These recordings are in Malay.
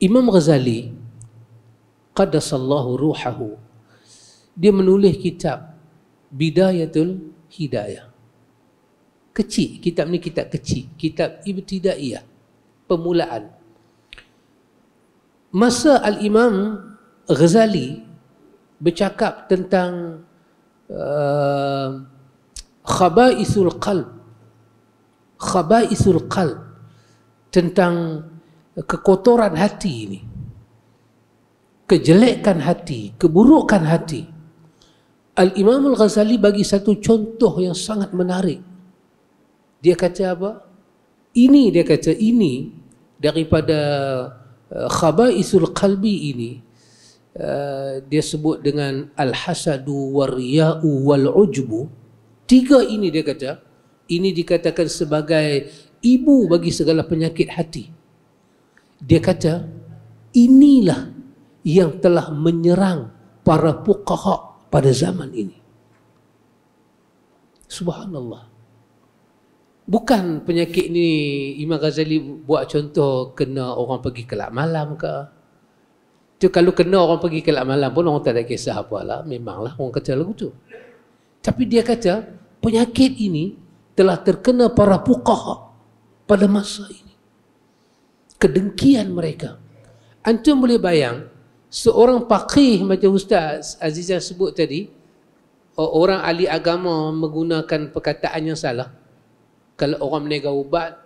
Imam Ghazali qaddasallahu ruhahu, dia menulis kitab Bidayatul Hidayah. Kecil, kitab ni kitab kecil, kitab ibtidaiyah, permulaan. Masa Al-Imam Ghazali bercakap tentang khabaisul qalb, tentang kekotoran hati ini, kejelekan hati, keburukan hati. Al-Imam Al-Ghazali bagi satu contoh yang sangat menarik. Dia kata apa? Dia kata ini daripada khabaisul qalbi ini, dia sebut dengan al-hasadu wal-riya'u wal-ujbu. Tiga ini dia kata, ini dikatakan sebagai ibu bagi segala penyakit hati. Dia kata inilah yang telah menyerang para fuqaha pada zaman ini. Subhanallah. Bukan penyakit ni Imam Ghazali buat contoh kena orang pergi kelab malam ke. Tu kalau kena orang pergi kelab malam pun orang tak ada kisah apalah, memanglah orang kata lagu tu. Tapi dia kata penyakit ini telah terkena para fuqaha pada masa ini. Kedengkian mereka. Antum boleh bayang seorang faqih macam Ustaz Azizah sebut tadi, orang ahli agama menggunakan perkataan yang salah. Kalau orang meniaga ubat,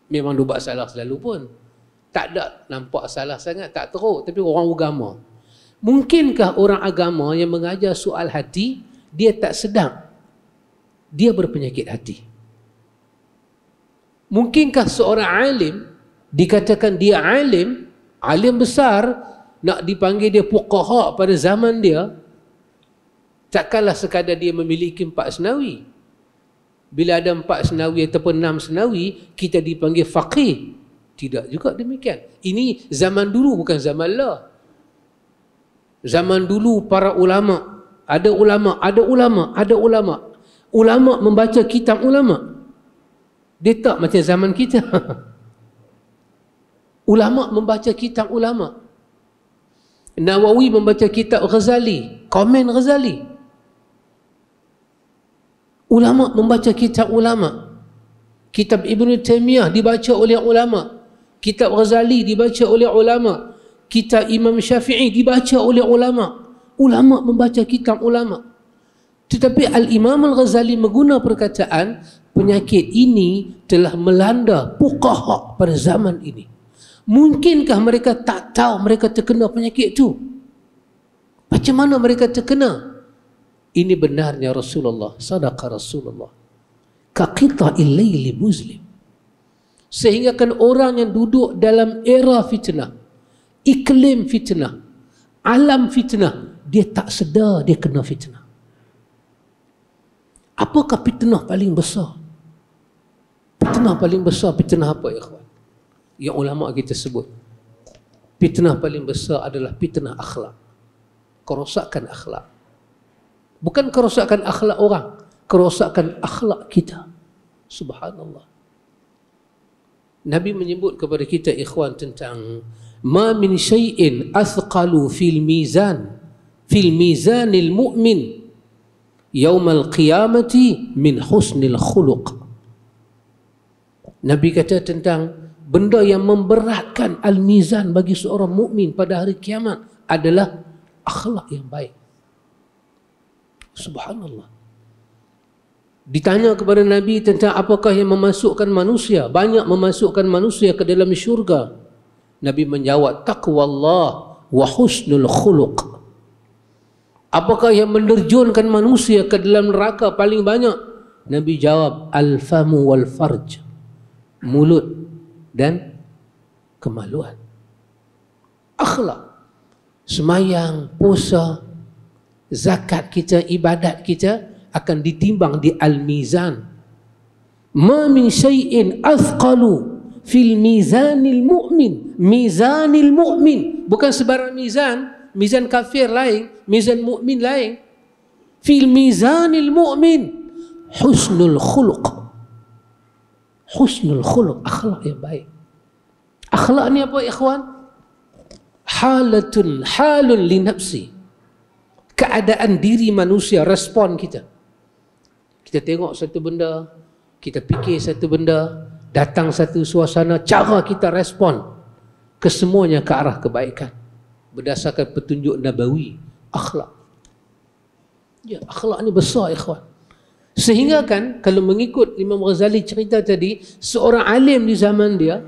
memang ubat salah selalu pun. Tak ada nampak salah sangat, tak teruk. Tapi orang agama, mungkinkah orang agama yang mengajar soal hati, dia tak sedang dia berpenyakit hati? Mungkinkah seorang alim dikatakan dia alim besar, nak dipanggil dia fuqaha pada zaman dia, takkanlah sekadar dia memiliki 4 senawi. Bila ada 4 senawi ataupun 6 senawi, kita dipanggil faqih. Tidak juga demikian. Ini zaman dulu, bukan zaman lah. Zaman dulu para ulama, ada ulama. Ulama membaca kitab ulama. Dia tak macam zaman kita. Ulama membaca kitab ulama. Nawawi membaca kitab Ghazali, komen Ghazali. Ulama membaca kitab ulama. Kitab Ibn Taymiyah dibaca oleh ulama. Kitab Ghazali dibaca oleh ulama. Kitab Imam Syafi'i dibaca oleh ulama. Ulama membaca kitab ulama. Tetapi Al-Imam Al-Ghazali mengguna perkataan penyakit ini telah melanda fuqaha pada zaman ini. Mungkinkah mereka tak tahu mereka terkena penyakit itu? Macam mana mereka terkena? Ini benarnya Rasulullah, sadaqa Rasulullah, kaqita'il laili muslim. Sehingga kan orang yang duduk dalam era fitnah, iklim fitnah, alam fitnah, dia tak sedar dia kena fitnah. Apakah fitnah paling besar? Fitnah paling besar, fitnah apa ikhwan? Yang ulama kita sebut, fitnah paling besar adalah fitnah akhlak, kerosakan akhlak. Bukan kerosakan akhlak orang, kerosakan akhlak kita. Subhanallah. Nabi menyebut kepada kita ikhwan tentang ma min syai'in athqalu fil mizanil mu'min yaumal qiyamati min husnil khuluq. Nabi kata tentang benda yang memberatkan al-mizan bagi seorang mukmin pada hari kiamat adalah akhlak yang baik. Subhanallah. Ditanya kepada Nabi tentang apakah yang memasukkan manusia, banyak memasukkan manusia ke dalam syurga. Nabi menjawab, taqwallah wa husnul khuluq. Apakah yang menerjunkan manusia ke dalam neraka paling banyak? Nabi jawab, al-famu wal farj, mulut dan kemaluan. Akhlak. Semayang, puasa, zakat kita, ibadat kita akan ditimbang di al-mizan. Ma min syai'in athqalu fil mizanil mu'min. Mizanil mu'min, bukan sebarang mizan. Mizan kafir lain, mizan mu'min lain. Fil mizanil mu'min husnul khuluq. Husnul khuluq, akhlak yang baik. Akhlak ni apa ikhwan? halun li nafsi. Keadaan diri manusia, respon kita. Kita tengok satu benda, kita fikir satu benda, datang satu suasana, cara kita respon kesemuanya ke arah kebaikan berdasarkan petunjuk nabawi, akhlak. Ya, akhlak ni besar, ikhwan. Sehingga kan kalau mengikut Imam Ghazali cerita tadi, seorang alim di zaman dia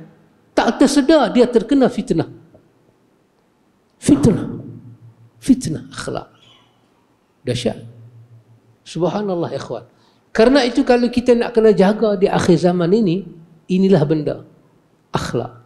tak tersedar dia terkena fitnah. Fitnah akhlak. Dahsyat. Subhanallah, ikhwan. Karena itu kalau kita nak kena jaga di akhir zaman ini, inilah benda, akhlak.